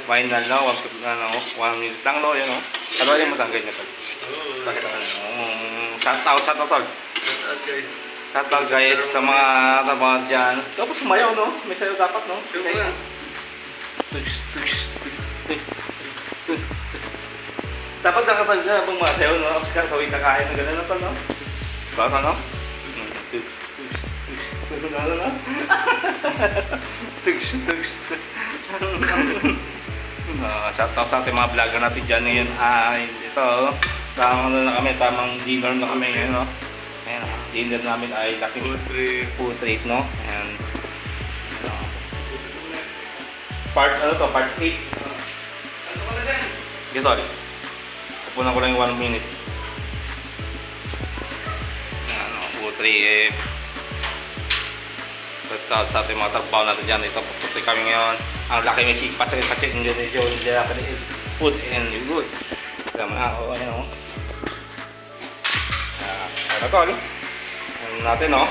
Final na, 1 minute lang, no? Yan, no? Kalawin mo tanggal niya, tol. Bakit ako? Shout out, tol. Guys. Shout out, guys, sa mga trabaho dyan. Tapos sumayaw, no? May sayo dapat, no? Dapat nakatag na habang masayaw, no? Kasi kawin kakain ng gano'n na, tol, no? Baka, no? Shout out sa ating mga vlogger natin dyan ngayon. Ito, tamang dinner na kami ngayon, no? Ayan, dinner namin ay laking food trip, no? And, part 8. Dito, tapunan ko lang yung 1 minute. Food trip. Shout sa ating mga trabaho natin dyan. Ito, puputi kami ngayon. Ang laki may chick pa sa check ng Japanese food and good. Sama na ako, ayan o. Ano to, ano natin o.